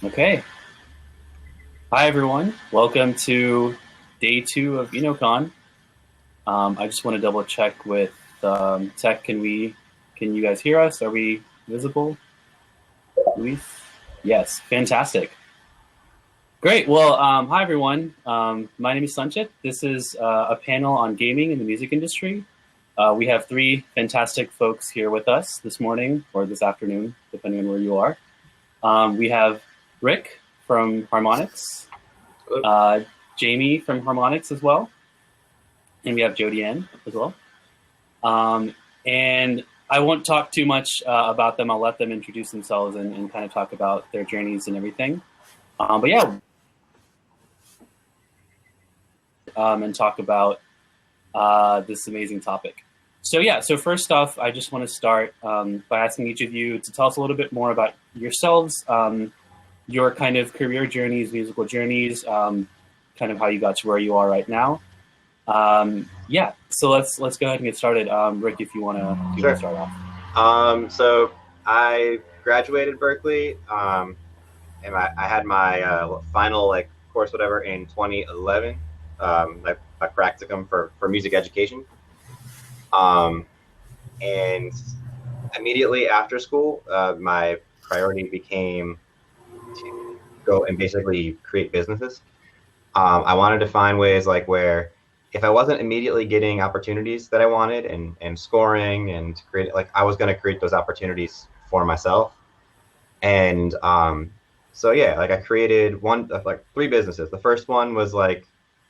Okay. Hi, everyone. Welcome to day 2 of INOCON. I just want to double check with tech. Can you guys hear us? Are we visible? Luis? Yes, fantastic. Great. Well, hi, everyone. My name is Sanchit. This is a panel on gaming in the music industry. We have 3 fantastic folks here with us this morning or this afternoon, depending on where you are. We have Rick from Harmonix, Jamie from Harmonix as well, and we have Jody-Ann as well. And I won't talk too much about them. I'll let them introduce themselves and kind of talk about their journeys and everything. But yeah, and talk about this amazing topic. So yeah, so first off, I just want to start by asking each of you to tell us a little bit more about yourselves, your kind of career journeys, musical journeys, kind of how you got to where you are right now. Yeah, so let's go ahead and get started. Rick, if you want to start off. So I graduated Berkeley, and I had my final course, whatever, in 2011, my practicum for music education. And immediately after school, my priority became to go and basically create businesses. I wanted to find ways where if I wasn't immediately getting opportunities that I wanted and scoring and create, I was going to create those opportunities for myself. And so yeah, I created 3 businesses. The first one was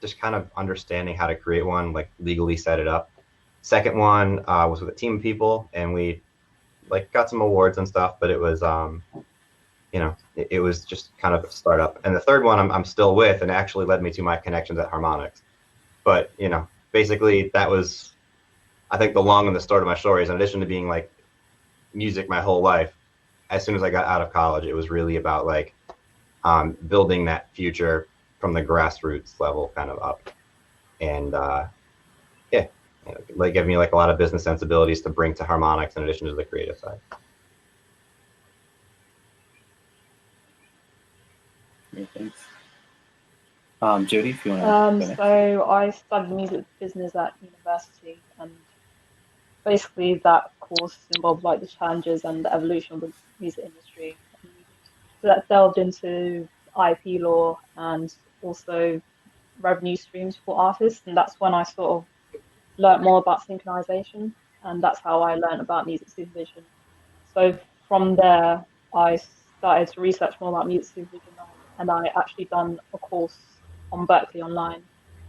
just kind of understanding how to create one, legally set it up. Second one was with a team of people, and we got some awards and stuff, but it was it was just kind of a startup. And the third one I'm still with, and actually led me to my connections at Harmonix. But basically that was, I think, the long and the short of my stories. In addition to being music my whole life, as soon as I got out of college, it was really about building that future from the grassroots level kind of up. And yeah, gave me a lot of business sensibilities to bring to Harmonix in addition to the creative side. Great, thanks. Jody, if you want to. So I studied music business at university, and basically that course involved the challenges and the evolution of the music industry. So that delved into IP law and also revenue streams for artists, and that's when I sort of learned more about synchronization, and that's how I learned about music supervision. So from there, I started to research more about music supervision, and I actually done a course on Berkeley online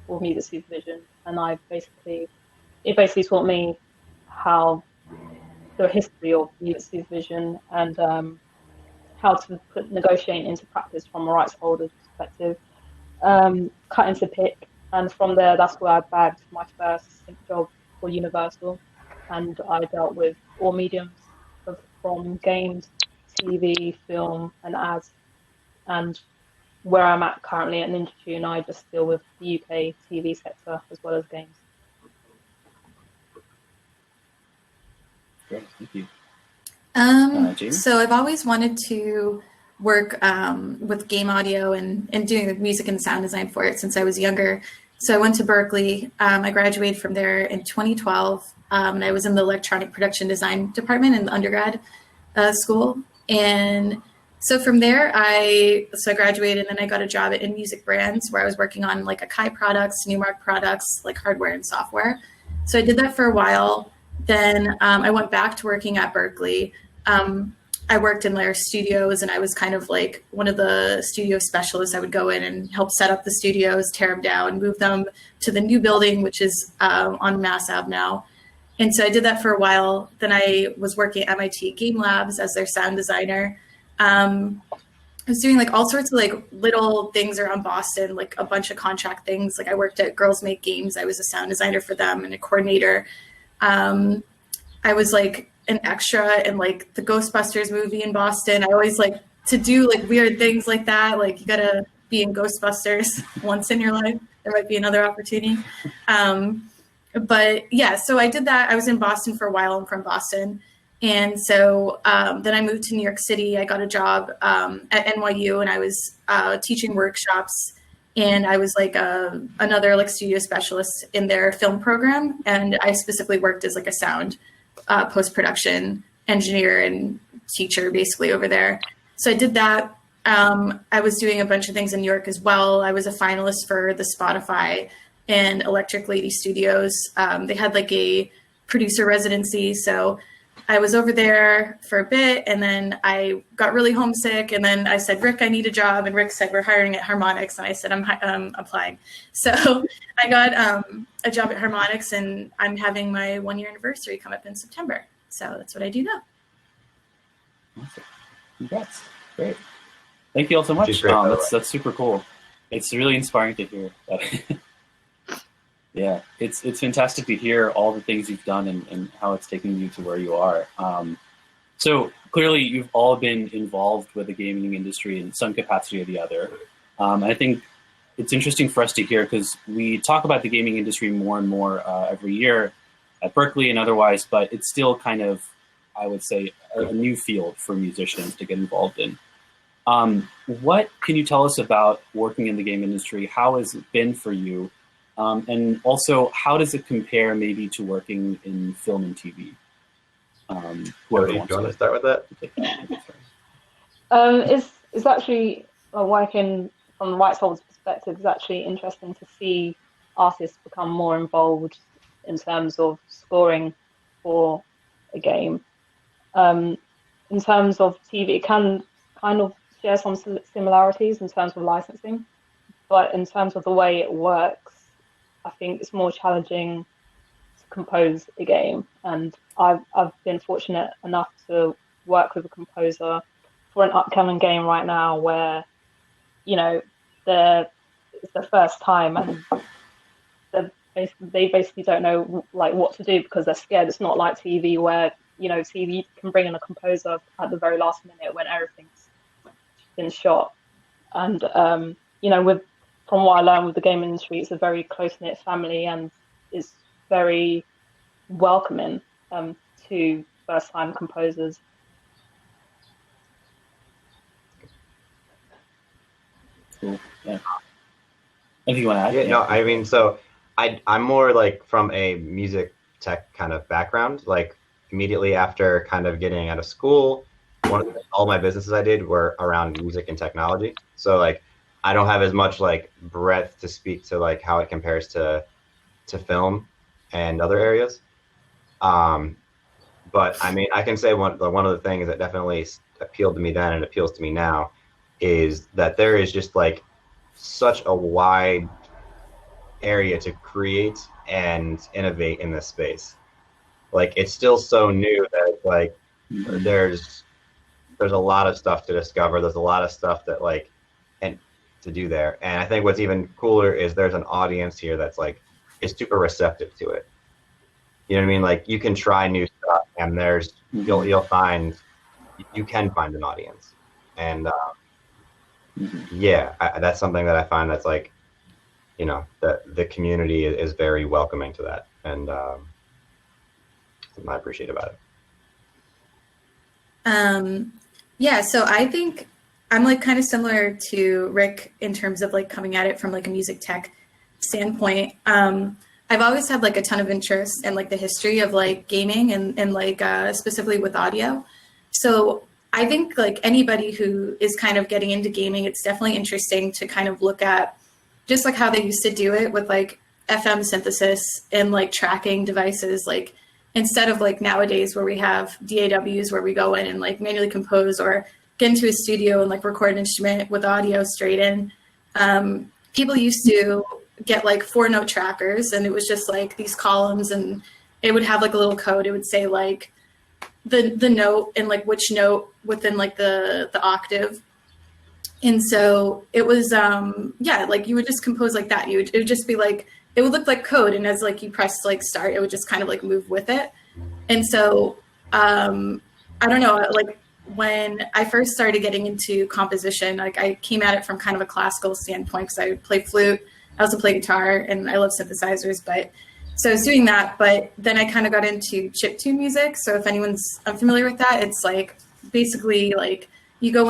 for music supervision, and it basically taught me how the history of music supervision and how to put negotiating into practice from a rights holder's perspective, cut into pick. And from there, that's where I bagged my first job for Universal. And I dealt with all mediums from games, TV, film, and ads. And where I'm at currently at Ninja Tune, I just deal with the UK TV sector as well as games. Great, thank you. So I've always wanted to work with game audio and doing the music and sound design for it since I was younger. So I went to Berkeley. I graduated from there in 2012, and I was in the electronic production design department in the undergrad school. And so from there, I graduated, and then I got a job at In Music Brands, where I was working on Akai products, Newmark products, hardware and software. So I did that for a while. Then I went back to working at Berkeley. I worked in their studios, and I was kind of one of the studio specialists. I would go in and help set up the studios, tear them down, move them to the new building, which is on Mass Ave now. And so I did that for a while. Then I was working at MIT Game Labs as their sound designer. I was doing all sorts of little things around Boston, a bunch of contract things. I worked at Girls Make Games. I was a sound designer for them and a coordinator. I was an extra in the Ghostbusters movie in Boston. I always to do weird things like that. You gotta be in Ghostbusters once in your life. There might be another opportunity. But yeah, so I did that. I was in Boston for a while. I'm from Boston. And so then I moved to New York City. I got a job at NYU, and I was teaching workshops, and I was like another like studio specialist in their film program. And I specifically worked as like a sound post-production engineer and teacher basically over there. So I did that. I was doing a bunch of things in New York as well. I was a finalist for the Spotify and Electric Lady Studios. They had like a producer residency. So I was over there for a bit, and then I got really homesick. And then I said, Rick, I need a job. And Rick said, we're hiring at Harmonix. And I said, I'm applying. So I got a job at Harmonix, and I'm having my 1-year anniversary come up in September. So that's what I do now. Awesome. Congrats. Great. Thank you all so much. That's super cool. It's really inspiring to hear that. Yeah, it's fantastic to hear all the things you've done and how it's taken you to where you are. So clearly you've all been involved with the gaming industry in some capacity or the other. I think it's interesting for us to hear because we talk about the gaming industry more and more every year at Berkeley and otherwise, but it's still kind of, I would say, a new field for musicians to get involved in. What can you tell us about working in the game industry? How has it been for you? And also, how does it compare maybe to working in film and TV? Jody, do you want to start with that? It's actually working from the rights holder's perspective. It's actually interesting to see artists become more involved in terms of scoring for a game. In terms of TV, it can kind of share some similarities in terms of licensing, but in terms of the way it works, I think it's more challenging to compose a game. And I've been fortunate enough to work with a composer for an upcoming game right now where, you know, it's their first time and they basically don't know like what to do because they're scared. It's not like TV where, you know, TV can bring in a composer at the very last minute when everything's been shot. And, you know, from what I learned with the game industry, it's a very close-knit family and is very welcoming to first-time composers. Cool. Yeah. Anything you want to add? Yeah, no, I mean, so I'm more like from a music tech kind of background. Like immediately after kind of getting out of school, all my businesses I did were around music and technology. So like I don't have as much like breadth to speak to like how it compares to film and other areas. But I mean, I can say one of the things that definitely appealed to me then and appeals to me now is that there is just like such a wide area to create and innovate in this space. Like it's still so new that like there's a lot of stuff to discover. There's a lot of stuff that like and to do there. And I think what's even cooler is there's an audience here that's like is super receptive to it. You know what I mean? Like you can try new stuff and there's you can find an audience. And yeah, that's something that I find that's like, you know, the community is very welcoming to that. And something I appreciate about it. Yeah, so I think I'm like kind of similar to Rick in terms of like coming at it from like a music tech standpoint. I've always had like a ton of interest in like the history of like gaming and like specifically with audio. So I think like anybody who is kind of getting into gaming, it's definitely interesting to kind of look at just like how they used to do it with like FM synthesis and like tracking devices, like instead of like nowadays where we have DAWs where we go in and like manually compose or get into a studio and like record an instrument with audio straight in. People used to get like 4-note trackers and it was just like these columns and it would have like a little code. It would say like the note and like which note within like the octave. And so it was, yeah, like you would just compose like that. It would just be like, it would look like code. And as like you press like start, it would just kind of like move with it. And so I don't know, like when I first started getting into composition, like I came at it from kind of a classical standpoint because I would play flute. I also play guitar and I love synthesizers, but So I was doing that, but then I kind of got into chiptune music. So if anyone's unfamiliar with that, it's like basically like you can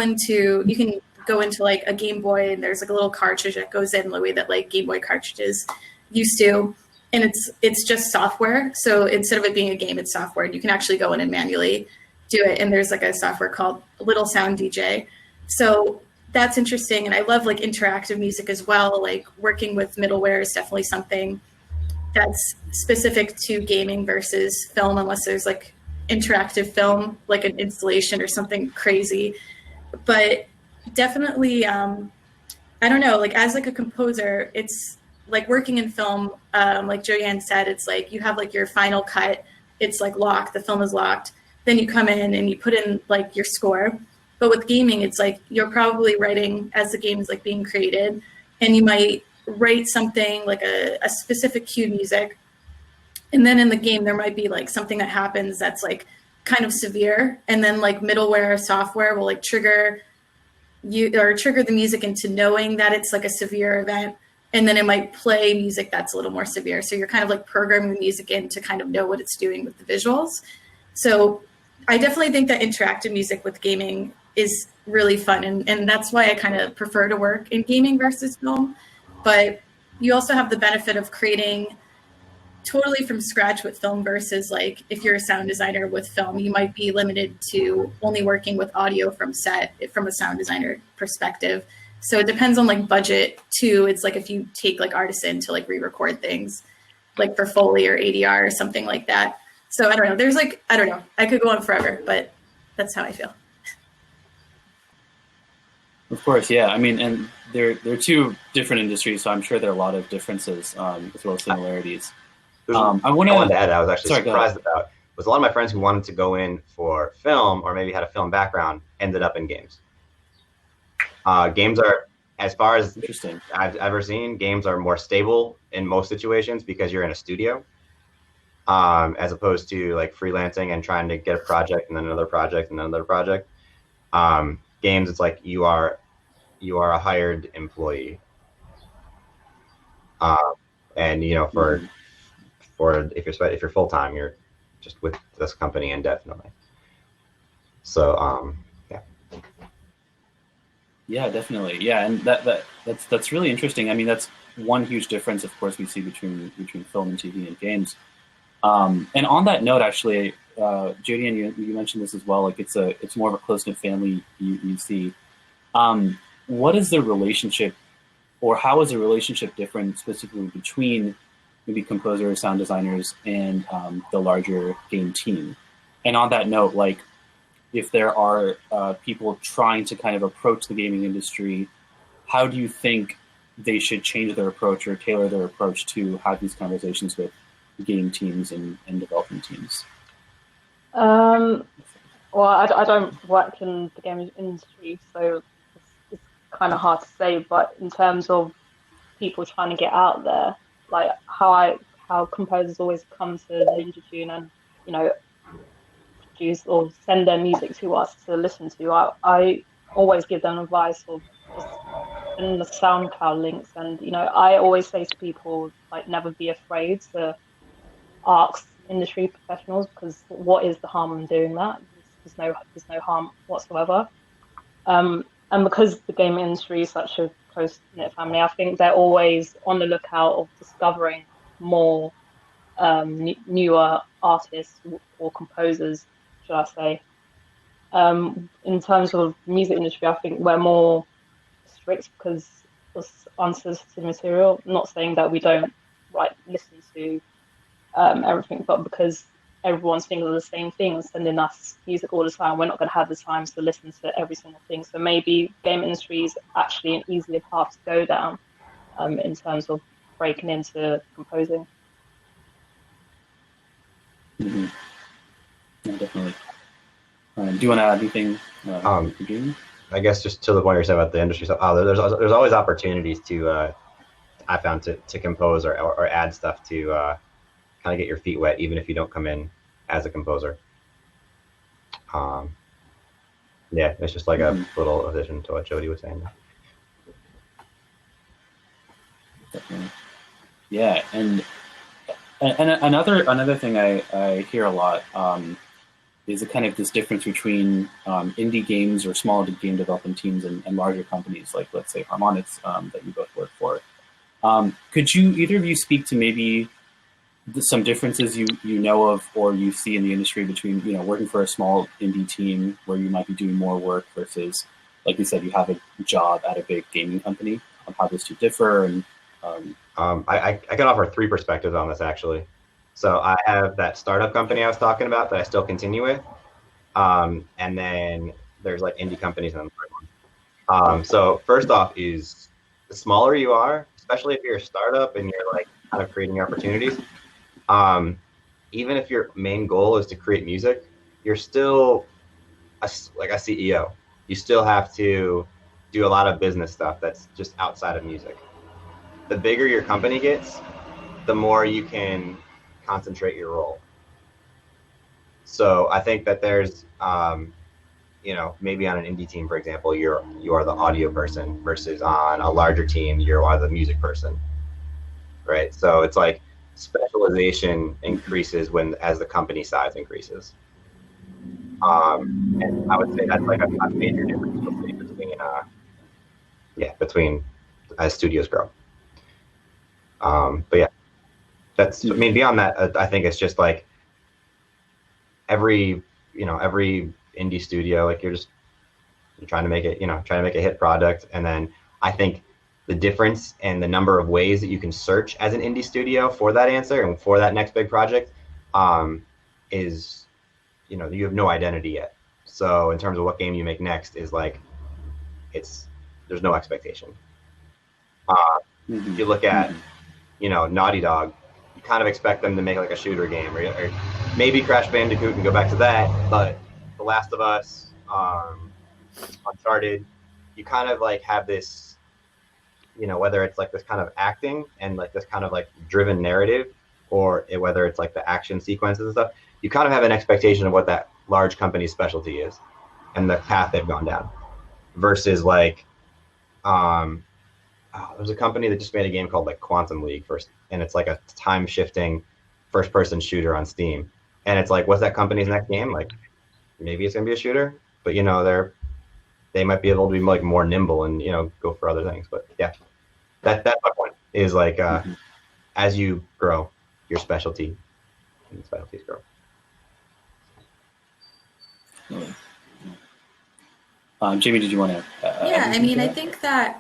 go into like a Game Boy and there's like a little cartridge that goes in the way that like Game Boy cartridges used to. And it's just software. So instead of it being a game, it's software. And you can actually go in and manually do it. And there's like a software called Little Sound DJ. So that's interesting. And I love like interactive music as well. Like working with middleware is definitely something that's specific to gaming versus film, unless there's like interactive film, like an installation or something crazy. But definitely, I don't know, like as like a composer, it's like working in film, like Jody-Ann said, it's like you have like your final cut, it's like locked, the film is locked. Then you come in and you put in like your score. But with gaming, it's like you're probably writing as the game is like being created, and you might write something like a specific cued music. And then in the game, there might be like something that happens that's like kind of severe. And then like middleware software will like trigger the music into knowing that it's like a severe event. And then it might play music that's a little more severe. So you're kind of like programming the music in to kind of know what it's doing with the visuals. So I definitely think that interactive music with gaming is really fun. And that's why I kind of prefer to work in gaming versus film. But you also have the benefit of creating totally from scratch with film versus like if you're a sound designer with film, you might be limited to only working with audio from set from a sound designer perspective. So it depends on like budget too. It's like if you take like artists in to like re-record things like for Foley or ADR or something like that. So I don't know. There's like, I don't know. I could go on forever, but that's how I feel. Of course, yeah. I mean, and they're two different industries, so I'm sure there are a lot of differences as well as similarities. I wanted to add, I was actually surprised about, was a lot of my friends who wanted to go in for film or maybe had a film background ended up in games. Games are, as far as I've ever seen, games are more stable in most situations because you're in a studio, as opposed to like freelancing and trying to get a project and then another project and another project. Games, it's like you are a hired employee, and you know for if you're full time, you're just with this company indefinitely. So yeah. Yeah, definitely. Yeah, and that's really interesting. I mean, that's one huge difference, of course, we see between film and TV and games. And on that note, actually, Jody-Ann, you mentioned this as well. Like it's more of a close-knit family you see. What is the relationship, or how is the relationship different specifically between maybe composers, sound designers, and the larger game team? And on that note, like if there are people trying to kind of approach the gaming industry, how do you think they should change their approach or tailor their approach to have these conversations with game teams and development teams? Well, I don't work in the gaming industry, so it's kind of hard to say. But in terms of people trying to get out there, like how composers always come to Ninja Tune and produce or send their music to us to listen to, I always give them advice of just send the SoundCloud links, and I always say to people like never be afraid to ask industry professionals, because what is the harm in doing that? There's no harm whatsoever. And because the game industry is such a close-knit family, I think they're always on the lookout of discovering more newer artists or composers, should I say. In terms of music industry, I think we're more strict because it's unsolicited material. I'm not saying that we don't listen to everything, but because everyone's thinking of the same thing and sending us music all the time, we're not going to have the time to listen to every single thing. So maybe game industry is actually an easier path to go down in terms of breaking into composing. Mm-hmm. Yeah, definitely. Do you want to add anything? I guess just to the point you're saying about the industry stuff, there's always opportunities to I found to compose or add stuff to kind of get your feet wet, even if you don't come in as a composer. Yeah, it's just like a little addition to what Jody was saying. Definitely. Yeah, and And another thing I hear a lot is a kind of this difference between indie games or small game development teams and larger companies like, let's say, Harmonix, that you both work for. Could you, either of you, speak to maybe some differences you know of or you see in the industry between, you know, working for a small indie team where you might be doing more work versus, like you said, you have a job at a big gaming company, on how those two differ? And I can offer 3 perspectives on this, actually. So I have that startup company I was talking about that I still continue with. And then there's like indie companies and so first off is the smaller you are, especially if you're a startup and you're like kind of creating opportunities, even if your main goal is to create music, you're still like a CEO. You still have to do a lot of business stuff that's just outside of music. The bigger your company gets, the more you can concentrate your role. So I think that there's, you know, maybe on an indie team, for example, you are the audio person versus on a larger team, you are the music person, right? So it's like specialization increases as the company size increases. And I would say that's like a major difference between as studios grow. But yeah, that's, I mean, beyond that, I think it's just like every indie studio, like you're trying to make it, trying to make a hit product. And then I think the difference and the number of ways that you can search as an indie studio for that answer and for that next big project is, you have no identity yet. So in terms of what game you make next is like, there's no expectation. If you look at, Naughty Dog, you kind of expect them to make like a shooter game, or maybe Crash Bandicoot and go back to that. But The Last of Us, Uncharted, you kind of like have this, whether it's like this kind of acting and like this kind of like driven narrative, or whether it's like the action sequences and stuff, you kind of have an expectation of what that large company's specialty is and the path they've gone down. Versus like, there's a company that just made a game called like Quantum League first, and it's like a time-shifting first-person shooter on Steam. And it's like, what's that company's next game? Like, maybe it's gonna be a shooter, but they might be able to be like more nimble and go for other things. But yeah, that's my point. Is like as you grow, your specialties grow. Jamie, did you want to? Yeah, I mean, I think that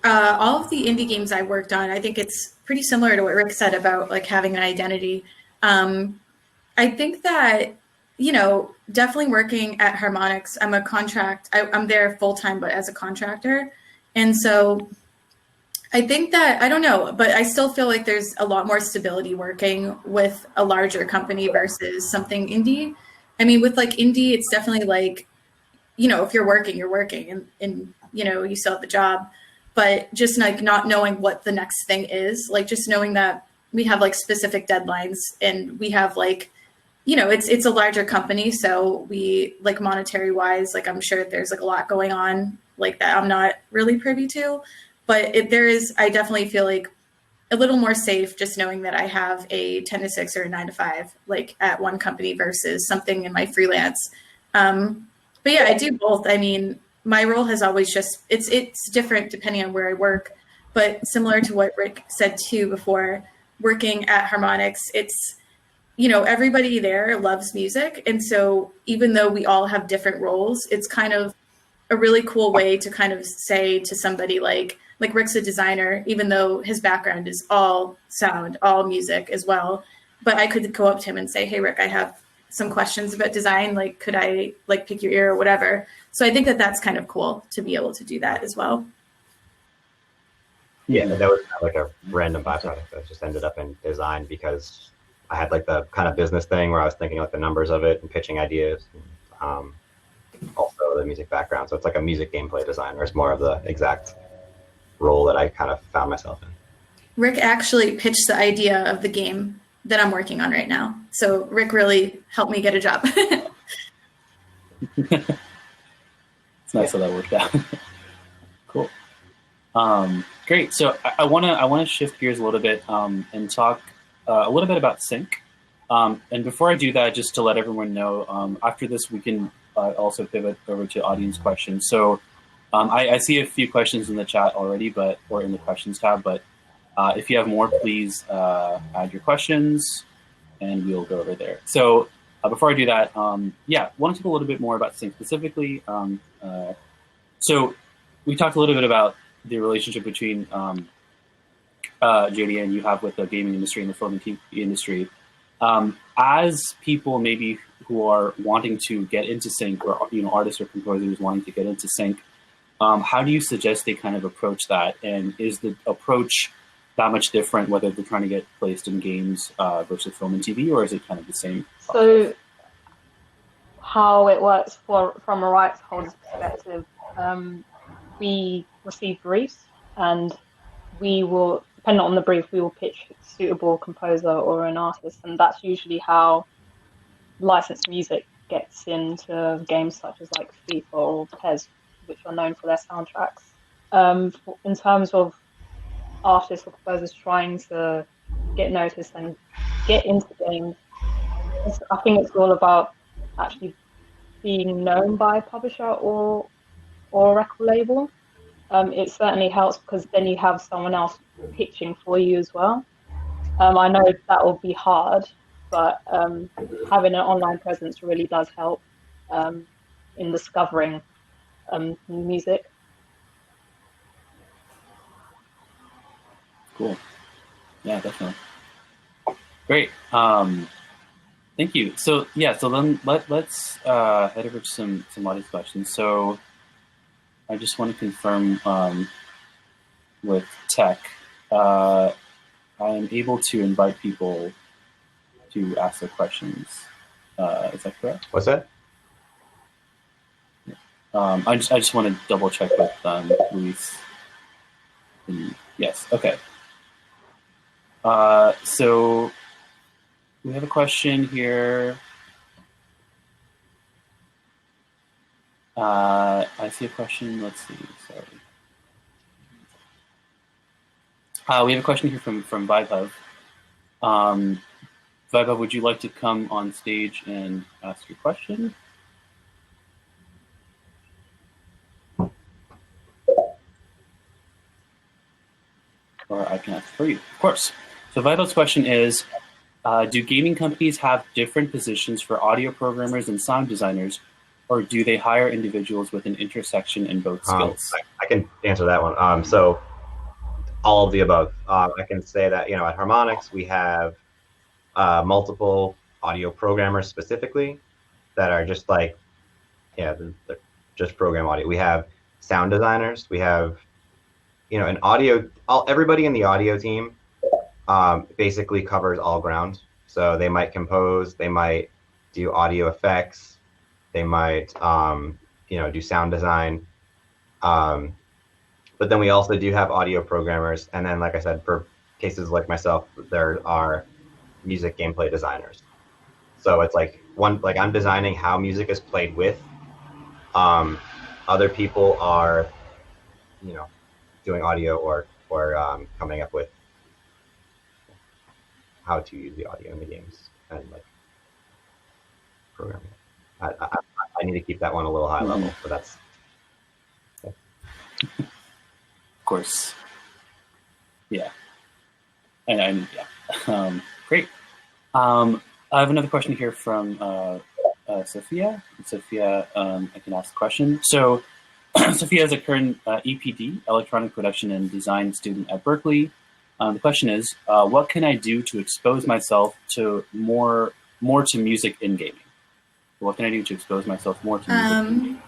all of the indie games I worked on, I think it's pretty similar to what Rick said about like having an identity. I think that, definitely working at Harmonix, I'm there full time, but as a contractor. And so I think that, I don't know, but I still feel like there's a lot more stability working with a larger company versus something indie. I mean, with like indie, it's definitely like, if you're working and you still have the job, but just like not knowing what the next thing is, like just knowing that we have like specific deadlines and we have like, it's a larger company. So we like monetary wise, like I'm sure there's like a lot going on like that I'm not really privy to, but I definitely feel like a little more safe just knowing that I have a 10 to 6 or a 9 to 5, like at one company versus something in my freelance. But yeah, I do both. I mean, my role has always it's different depending on where I work, but similar to what Rick said too before, working at Harmonix, it's, everybody there loves music. And so even though we all have different roles, it's kind of a really cool way to kind of say to somebody like Rick's a designer, even though his background is all sound, all music as well. But I could go up to him and say, hey, Rick, I have some questions about design. Like, could I like pick your ear or whatever? So I think that that's kind of cool to be able to do that as well. Yeah, that was like a random byproduct that just ended up in design because I had like the kind of business thing where I was thinking like the numbers of it and pitching ideas. Also the music background. So it's like a music gameplay designer. It's more of the exact role that I kind of found myself in. Rick actually pitched the idea of the game that I'm working on right now. So Rick really helped me get a job. It's nice how that worked out. Cool. Great. So I want to shift gears a little bit and talk a little bit about sync. And before I do that, just to let everyone know, after this, we can also pivot over to audience questions. So I see a few questions in the chat already, or in the questions tab, but if you have more, please add your questions and we'll go over there. So before I do that, want to talk a little bit more about sync specifically. So we talked a little bit about the relationship between Jody-Ann you have with the gaming industry and the film and TV industry. As people maybe who are wanting to get into sync, or artists or composers wanting to get into sync, how do you suggest they kind of approach that? And is the approach that much different whether they're trying to get placed in games versus film and TV, or is it kind of the same process? So how it works from a rights holder's perspective, we receive briefs, and we will, depending on the brief, we will pitch a suitable composer or an artist, and that's usually how licensed music gets into games such as like FIFA or PES, which are known for their soundtracks. In terms of artists or composers trying to get noticed and get into games, I think it's all about actually being known by a publisher or a record label. It certainly helps because then you have someone else pitching for you as well. I know that will be hard, but having an online presence really does help in discovering new music. Cool. Yeah, definitely. Great. Thank you. So then let's head over to some audience questions. So I just want to confirm with Tech, I am able to invite people to ask their questions. Is that correct? What's that? I just want to double check with Luis. Yes. Okay. So we have a question here. I see a question. Let's see. Sorry. We have a question here from Vaibhav. Vaibhav, would you like to come on stage and ask your question? Or I can ask for you, of course. So Vaibhav's question is, do gaming companies have different positions for audio programmers and sound designers, or do they hire individuals with an intersection in both skills? I can answer that one. So all of the above. I can say that, at Harmonix, we have multiple audio programmers specifically that are just like, they're just program audio. We have sound designers. We have, an audio, everybody in the audio team basically covers all ground. So they might compose, they might do audio effects, they might, do sound design. But then we also do have audio programmers. And then, like I said, for cases like myself, there are music gameplay designers. So it's like I'm designing how music is played with. Other people are, doing audio or coming up with how to use the audio in the games and like programming. I need to keep that one a little high level, but that's. Okay. Of course. Yeah. And yeah. Great. I have another question here from Sophia. Sophia, I can ask the question. So Sophia is a current EPD, Electronic Production and Design student at Berkeley. The question is, what can I do to expose myself to more to music in gaming? What can I do to expose myself more to music in gaming?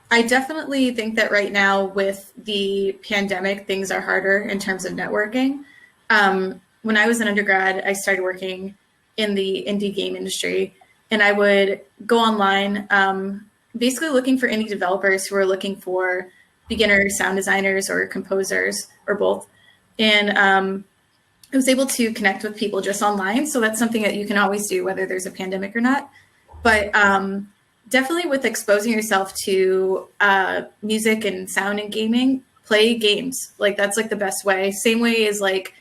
I definitely think that right now with the pandemic, things are harder in terms of networking. When I was an undergrad, I started working in the indie game industry, and I would go online, basically looking for indie developers who are looking for beginner sound designers or composers or both. And I was able to connect with people just online. So that's something that you can always do, whether there's a pandemic or not. But definitely with exposing yourself to music and sound and gaming, play games. Like that's like the best way. Same way as like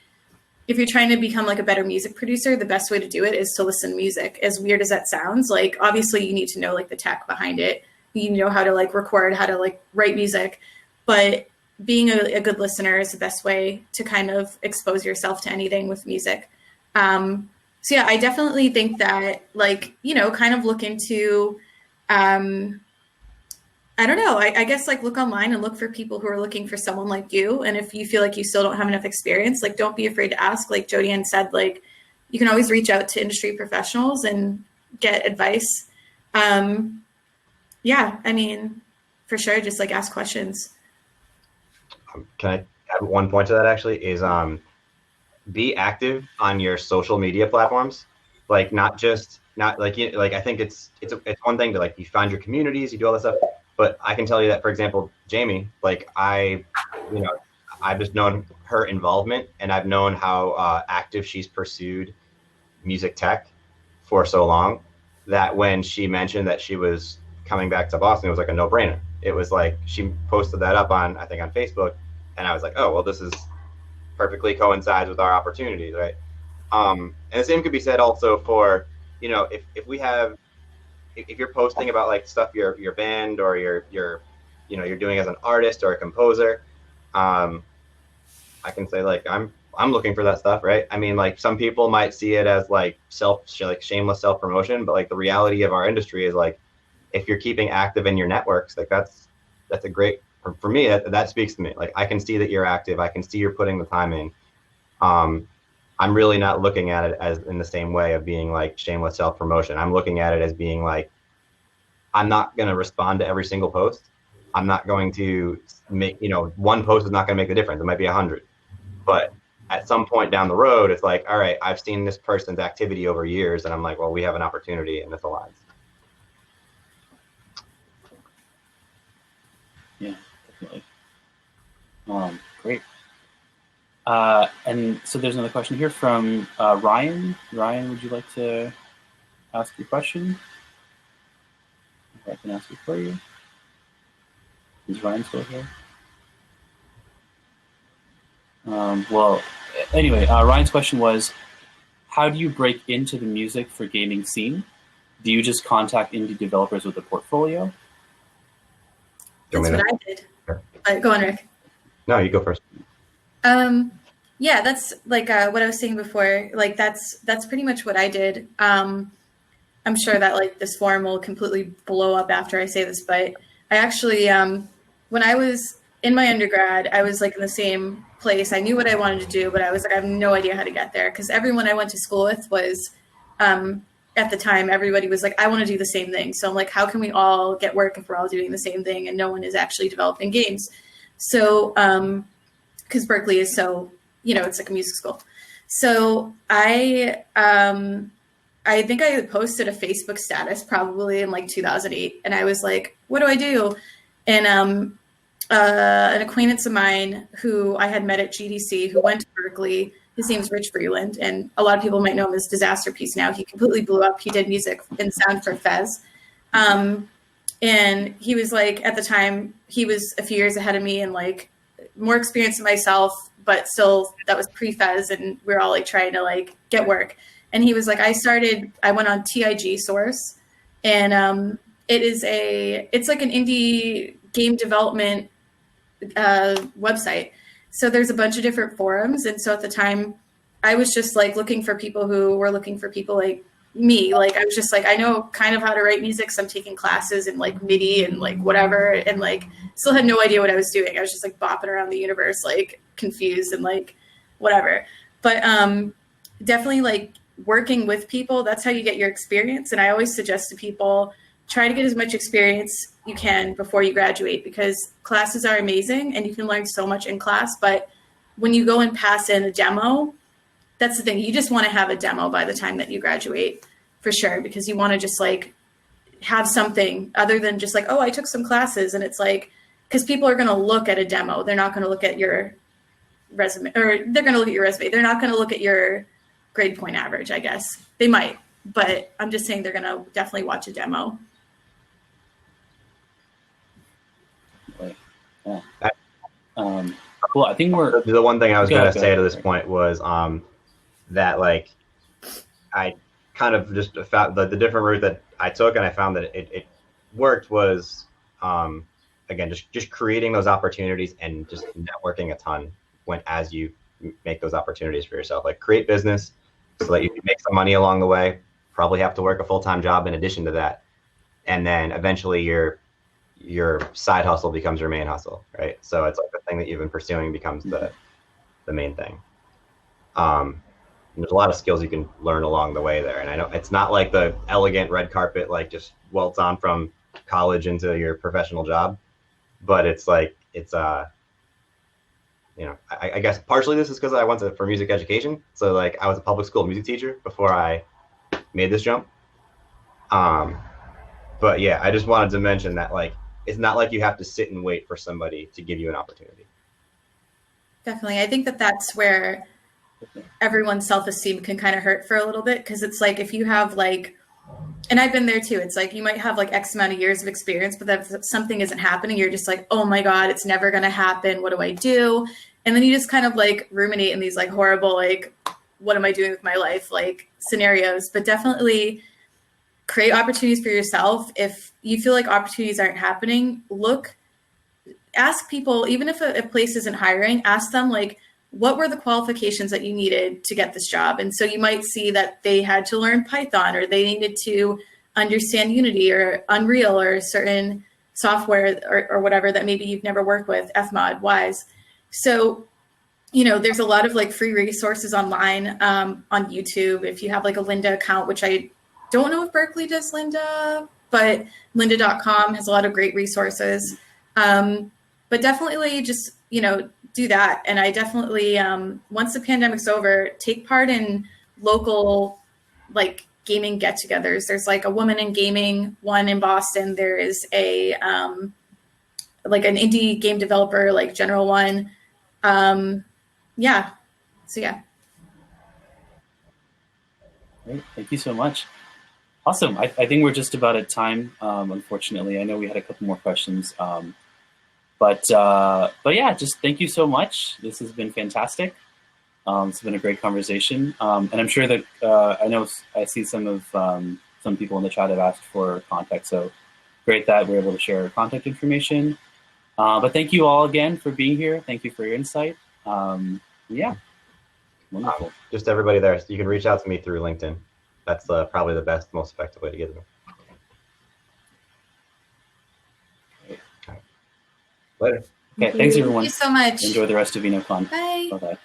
if you're trying to become like a better music producer, the best way to do it is to listen to music. As weird as that sounds, like obviously you need to know like the tech behind it. You know how to like record, how to like write music, but being a good listener is the best way to kind of expose yourself to anything with music. So yeah, I definitely think that like, you know, kind of look into, I don't know. I guess like look online and look for people who are looking for someone like you. And if you feel like you still don't have enough experience, like don't be afraid to ask. Like Jody-Ann said, like you can always reach out to industry professionals and get advice. Yeah, I mean, for sure, just like ask questions. Can I add one point to that actually is be active on your social media platforms. Like not like, you know, like I think it's one thing to like you find your communities, you do all this stuff. But I can tell you that, for example, Jamie, like I've just known her involvement, and I've known how active she's pursued music tech for so long that when she mentioned that she was coming back to Boston, it was like a no-brainer. It was like she posted that up on, I think, on Facebook, and I was like, oh, well, this is perfectly coincides with our opportunities, right? And the same could be said also for, you know, if you're posting about like stuff your band or your you know you're doing as an artist or a composer, I can say like I'm looking for that stuff, right? I mean, like some people might see it as like shameless self promotion, but like the reality of our industry is like if you're keeping active in your networks, like that's a great for me. That speaks to me. Like I can see that you're active. I can see you're putting the time in. I'm really not looking at it as in the same way of being like shameless self-promotion. I'm looking at it as being like, I'm not going to respond to every single post. I'm not going to make, you know, one post is not going to make the difference. It might be 100. But at some point down the road, it's like, all right, I've seen this person's activity over years. And I'm like, well, we have an opportunity and this aligns. Yeah, definitely. Great. And so there's another question here from Ryan. Ryan, would you like to ask your question? If I can ask it for you. Is Ryan still here? Well, anyway, Ryan's question was, how do you break into the music for gaming scene? Do you just contact indie developers with a portfolio? That's what I did. Go on, Rick. No, you go first. Yeah, that's like what I was saying before. Like that's pretty much what I did. I'm sure that like this forum will completely blow up after I say this, but I actually, when I was in my undergrad, I was like in the same place. I knew what I wanted to do, but I was like, I have no idea how to get there because everyone I went to school with was, at the time, everybody was like, I want to do the same thing. So I'm like, how can we all get work if we're all doing the same thing and no one is actually developing games? So, because Berkeley is so, you know, it's like a music school. So I think I posted a Facebook status probably in like 2008. And I was like, what do I do? And an acquaintance of mine who I had met at GDC who went to Berkeley, his name's Rich Freeland. And a lot of people might know him as Disaster Piece now. He completely blew up. He did music and sound for Fez. And he was like, at the time, he was a few years ahead of me and like more experience than myself, but still that was pre-Fez and we were all like trying to like get work. And he was like, I went on TIG Source and it's like an indie game development website. So there's a bunch of different forums. And so at the time I was just like looking for people who were looking for people like me. Like I was just like, I know kind of how to write music. So I'm taking classes in like MIDI and like whatever. And like still had no idea what I was doing. I was just like bopping around the universe, like confused and like whatever. But definitely like working with people, that's how you get your experience. And I always suggest to people, try to get as much experience you can before you graduate because classes are amazing and you can learn so much in class. But when you go and pass in a demo, that's the thing. You just want to have a demo by the time that you graduate for sure, because you want to just like have something other than just like, oh, I took some classes. And it's like, because people are going to look at a demo. They're not going to look at your resume, or they're going to look at your resume. They're not going to look at your grade point average, I guess. They might, but I'm just saying they're going to definitely watch a demo. Yeah. Cool. I think the one thing I was going to say to this point was that like I kind of just found the different route that I took, and I found that it worked was again just creating those opportunities and just networking a ton as you make those opportunities for yourself. Like create business so that you can make some money along the way. Probably have to work a full-time job in addition to that, and then eventually your side hustle becomes your main hustle, right? So it's like the thing that you've been pursuing becomes the main thing. There's a lot of skills you can learn along the way there. And I know it's not like the elegant red carpet, like just waltz on from college into your professional job, but it's like, it's, I guess partially this is because I went for music education. So like I was a public school music teacher before I made this jump. But yeah, I just wanted to mention that like, it's not like you have to sit and wait for somebody to give you an opportunity. Definitely. I think that that's where everyone's self-esteem can kind of hurt for a little bit, because it's like if you have like, and I've been there too, it's like you might have like X amount of years of experience, but if something isn't happening, you're just like, oh my God, it's never going to happen. What do I do? And then you just kind of like ruminate in these like horrible, like, what am I doing with my life? Like scenarios, but definitely create opportunities for yourself. If you feel like opportunities aren't happening, ask people, even if a place isn't hiring, ask them like, what were the qualifications that you needed to get this job? And so you might see that they had to learn Python, or they needed to understand Unity or Unreal or certain software or whatever that maybe you've never worked with, FMOD wise. So, there's a lot of like free resources online on YouTube. If you have like a Lynda account, which I don't know if Berkeley does Lynda, but lynda.com has a lot of great resources. But definitely just, do that. And I definitely, once the pandemic's over, take part in local, like gaming get-togethers. There's like a Woman in Gaming one in Boston. There is a, like an indie game developer, like general one. Yeah. So yeah. Great. Thank you so much. Awesome. I think we're just about at time. Unfortunately, I know we had a couple more questions. But yeah, just thank you so much. This has been fantastic. It's been a great conversation, and I'm sure that I see some people in the chat have asked for contact. So great that we're able to share contact information. But thank you all again for being here. Thank you for your insight. Yeah, wonderful. Just everybody there, you can reach out to me through LinkedIn. That's probably the best, most effective way to get to me. Later. Okay, thanks everyone. Thank you so much. Enjoy the rest of INOCON. Bye. Bye-bye.